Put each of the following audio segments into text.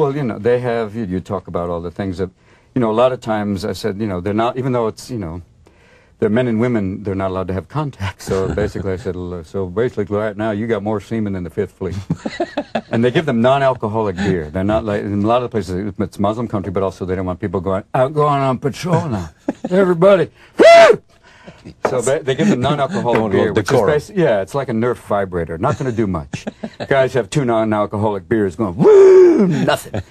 Well, you know, they have, you talk about all the things that, you know, a lot of times I said, you know, they're not, even though it's, you know, they're men and women, they're not allowed to have contact. So basically I said, so basically right now you got more semen than the Fifth Fleet. And they give them non-alcoholic beer. They're not like, in a lot of places, it's Muslim country, but also they don't want people going on patrol now. Everybody, woo! So they give them non-alcoholic beer, which is basically, yeah, it's like a Nerf vibrator. Not going to do much. Guys have 2 non-alcoholic beers going, woo, nothing.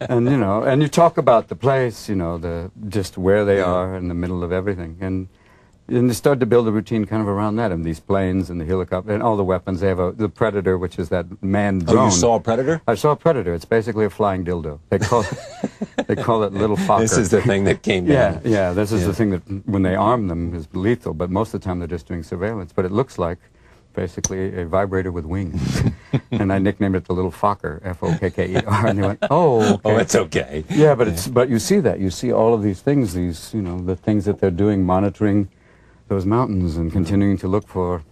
And, you know, and you talk about the place, you know, just where they are in the middle of everything. And they started to build a routine kind of around that, and these planes and the helicopter and all the weapons. They have the Predator, which is that manned drone. Oh, you saw a Predator? I saw a Predator. It's basically a flying dildo. They call it Little Fokker. This is the thing that came down. Yeah, this is the thing that when they arm them is lethal, but most of the time they're just doing surveillance. But it looks like basically a vibrator with wings. And I nicknamed it the Little Fokker, F-O-K-K-E-R, and they went, oh, okay. Oh, it's okay. Yeah, but you see that. You see all of these things, these, you know, the things that they're doing, monitoring those mountains and continuing to look for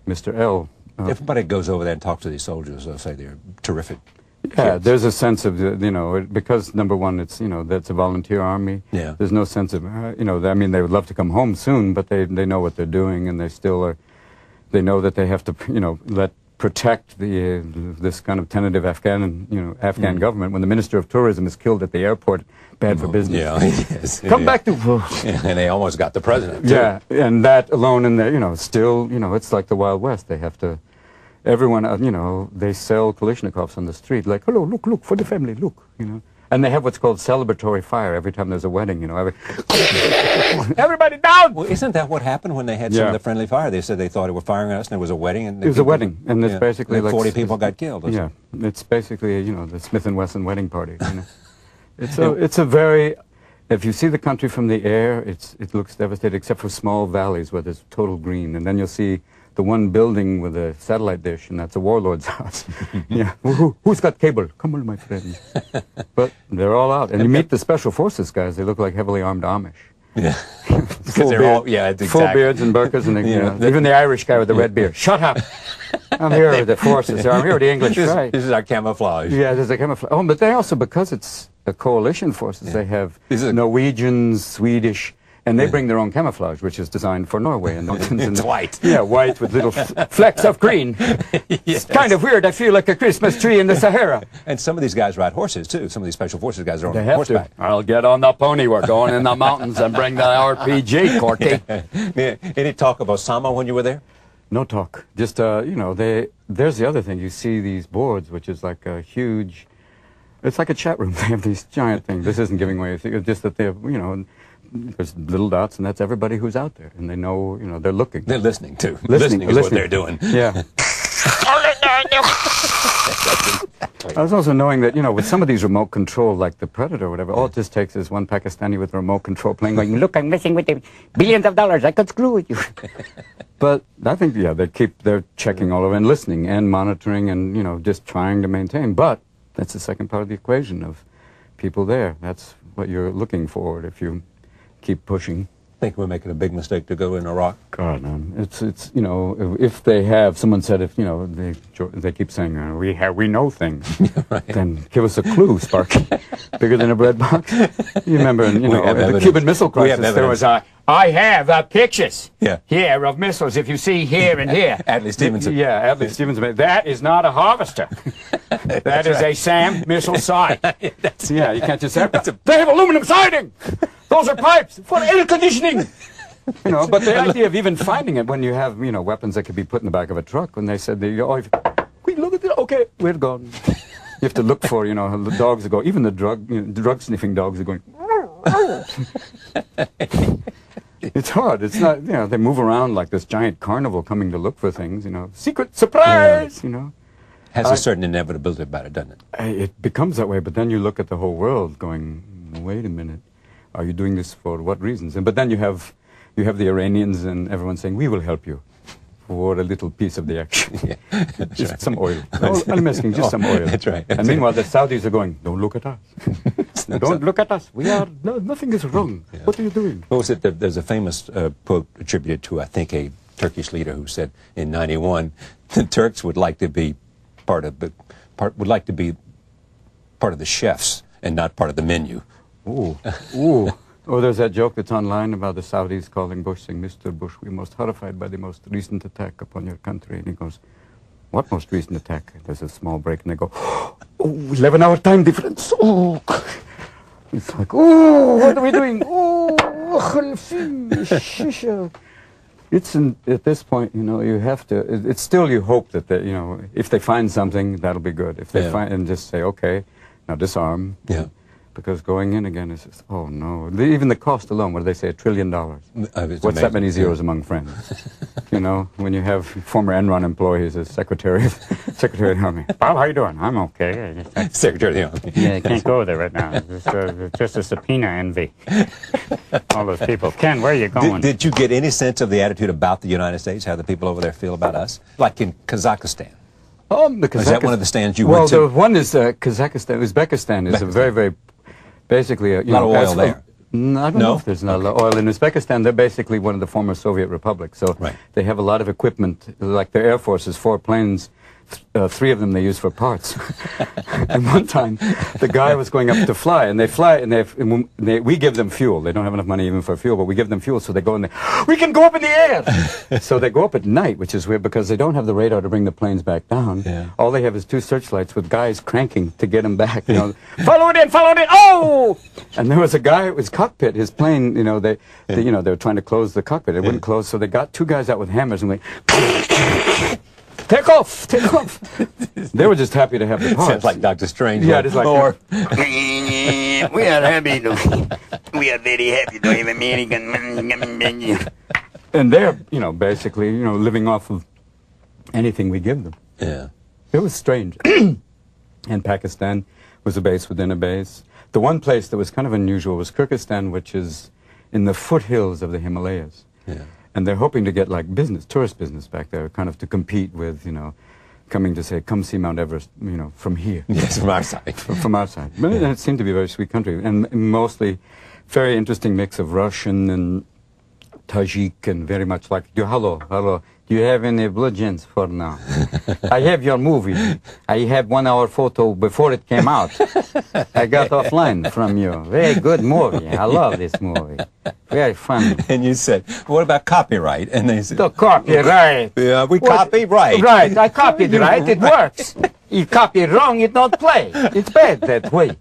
Mr. L. Everybody goes over there and talks to these soldiers. They'll say they're terrific. Yeah, kids. There's a sense of, you know, because number one, it's, you know, that's a volunteer army. Yeah. There's no sense of, you know, I mean, they would love to come home soon, but they know what they're doing, and they still are, they know that they have to, you know, protect this kind of tentative Afghan government. When the Minister of Tourism is killed at the airport, bad for business. Yeah, yes. Come back to... And they almost got the president, too. Yeah, and that alone, and you know, still, you know, it's like the Wild West. They have to, everyone, you know, they sell Kalashnikovs on the street, like, hello, look, for the family, look, you know. And they have what's called celebratory fire every time there's a wedding, you know. Everybody down! Well, isn't that what happened when they had some of the friendly fire? They said they thought they were firing at us, and there was a wedding. And it was a wedding, and it's basically like 40 people got killed. Yeah, it's basically, you know, the Smith & Wesson wedding party. You know? It's a very, if you see the country from the air, it looks devastated, except for small valleys where there's total green, and then you'll see the one building with a satellite dish, and that's a warlord's house. Yeah, who's got cable? Come on, my friend. But they're all out, and you meet the special forces guys. They look like heavily armed Amish. Yeah, full beard, all, yeah, exactly. Full beards and burkas, and you know, even the Irish guy with the red beard. Shut up! I'm here with the forces. I'm here with the English. This is our camouflage. Yeah, this is a camouflage. Oh, but they also, because it's a coalition forces, they have Norwegians, Swedish. And they bring their own camouflage, which is designed for Norway. And it's white. Yeah, white with little flecks of green. Yes. It's kind of weird. I feel like a Christmas tree in the Sahara. And some of these guys ride horses, too. Some of these special forces guys are on horseback. I'll get on the pony. We're going in the mountains and bring the RPG, Corky. Yeah. Any talk of Osama when you were there? No talk. Just, you know, there's the other thing. You see these boards, which is like a huge... It's like a chat room. They have these giant things. This isn't giving away. It's just that they're, you know... There's little dots, and that's everybody who's out there, and they know, you know, they're looking. They're listening, too. Listening is what they're doing. Yeah. I was also knowing that, you know, with some of these remote control, like the Predator or whatever, all it just takes is one Pakistani with a remote control playing, going, look, I'm messing with the billions of dollars. I could screw with you. But I think, yeah, they're checking all over and listening and monitoring and, you know, just trying to maintain. But that's the second part of the equation of people there. That's what you're looking for if you keep pushing. I think we're making a big mistake to go in Iraq. God, man. It's you know, if they have, someone said, if, you know, they keep saying, we know things. Right. Then give us a clue, Sparky. Bigger than a bread box. You remember, you know, the Cuban Missile Crisis, there was I have pictures here of missiles, if you see here and here. Adlai Stevenson. Yeah, Adlai Stevenson. That is not a harvester. That is a SAM missile sight. Yeah, you can't just say, they have aluminum siding! Those are pipes for air conditioning! You know, but the idea of even finding it when you have, you know, weapons that could be put in the back of a truck, when they said, we look at it, okay, we're gone. You have to look for, you know, the dogs that go, even the drug-sniffing dogs are going, It's hard. It's not, you know, they move around like this giant carnival coming to look for things, you know. Secret surprise, you know. Has a certain inevitability about it, doesn't it? It becomes that way, but then you look at the whole world going, wait a minute, are you doing this for what reasons? But then you have the Iranians and everyone saying, we will help you for a little piece of the action. Yeah, just right. Some oil. I'm asking, just some oil. That's right. And meanwhile, the Saudis are going, don't look at us. Don't look at us. Nothing is wrong. Yeah. What are you doing? What was it? There's a famous quote attributed to, I think, a Turkish leader who said in '91, the Turks would like to be would like to be part of the chefs and not part of the menu. Ooh, ooh. Oh, there's that joke that's online about the Saudis calling Bush, saying, Mr. Bush, we're most horrified by the most recent attack upon your country. And he goes, what most recent attack? There's a small break, and they go, oh, 11-hour time difference. Oh, it's like, oh, what are we doing? Oh, it's at this point, you know, you have to, it's still you hope that, they, you know, if they find something, that'll be good. If they find, and just say, okay, now disarm. Yeah. Because going in again is just, oh no. Even the cost alone, what do they say, $1 trillion? What's amazing. that many zeros among friends? You know, when you have former Enron employees as Secretary of the Army. Bob, how you doing? I'm okay. Secretary of the Army. Yeah, I can't go there right now. It's just a subpoena envy. All those people. Ken, where are you going? Did you get any sense of the attitude about the United States, how the people over there feel about us? Like in Kazakhstan. Is that one of the stands you went to? Well, the one is Kazakhstan. Uzbekistan is a very, very, basically... a lot of oil there. I don't know if there's not a lot of oil in Uzbekistan. They're basically one of the former Soviet republics. So they have a lot of equipment, like their Air Force is 4 planes. 3 of them they use for parts. And one time, the guy was going up to fly, and they fly, and we give them fuel. They don't have enough money even for fuel, but we give them fuel, so they go and we can go up in the air! So they go up at night, which is weird, because they don't have the radar to bring the planes back down. Yeah. All they have is 2 searchlights with guys cranking to get them back. You know, follow it in, oh! And there was a guy at his cockpit, his plane, you know, they were trying to close the cockpit. It wouldn't close, so they got 2 guys out with hammers and went... Take off! Take off! They were just happy to have the parts. Sounds like Dr. Strange. Yeah, just like... Or... we are happy to... We are very happy to have American... And they're, you know, basically, you know, living off of anything we give them. Yeah. It was strange. And Pakistan was a base within a base. The one place that was kind of unusual was Kyrgyzstan, which is in the foothills of the Himalayas. Yeah. And they're hoping to get, like, tourist business back there, kind of to compete with, you know, coming to say, come see Mount Everest, you know, from here. Yes, from our side. From our side. But it seemed to be a very sweet country. And mostly very interesting mix of Russian and Tajik, and very much like, hello, do you have any blue jeans for now? I have your movie. I have 1-hour photo before it came out. I got offline from you. Very good movie. I love this movie. Very funny. And you said, what about copyright? And they said, the copyright. Yeah, we copy right. Right, I copied right. It works. You copy it wrong, it don't play. It's bad that way.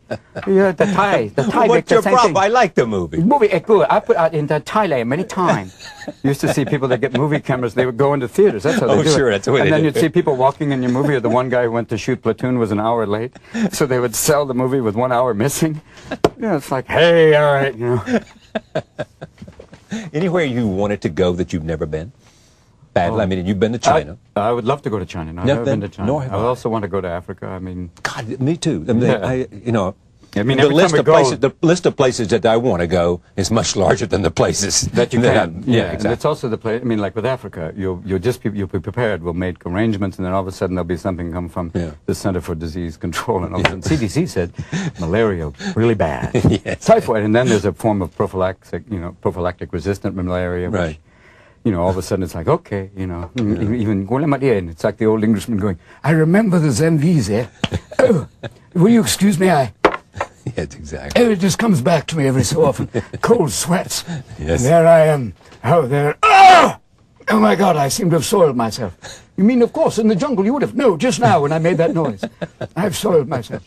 Yeah, the Thai what's your problem? I like the movie. Movie is good. I put out in the Thailand many times. You used to see people that get movie cameras, they would go into theaters. That's how they do sure, it. That's the way and they then do you'd see people walking in your movie, or the one guy who went to shoot Platoon was an hour late. So they would sell the movie with 1 hour missing. You know, it's like, hey, all right, you know. Anywhere you wanted to go that you've never been? Badly. I mean, you've been to China. I would love to go to China. No, I've never been to China. I also want to go to Africa. I mean, God, me too. I mean, you know, I mean, the list of places that I want to go is much larger than the places that you can. Yeah, exactly. And it's also the place. I mean, like with Africa, you'll be prepared. We'll make arrangements, and then all of a sudden there'll be something come from the Center for Disease Control, and all of a sudden CDC said malaria really bad, typhoid, and then there's a form of prophylactic-resistant malaria. Which, you know, all of a sudden it's like, okay, you know, even it's like the old Englishman going, I remember the MVs there. Oh, will you excuse me? Yes, exactly. Oh, it just comes back to me every so often. Cold sweats. Yes. And there I am. Oh, there. Oh! Oh, my God, I seem to have soiled myself. You mean, of course, in the jungle you would have. No, just now when I made that noise. I've soiled myself.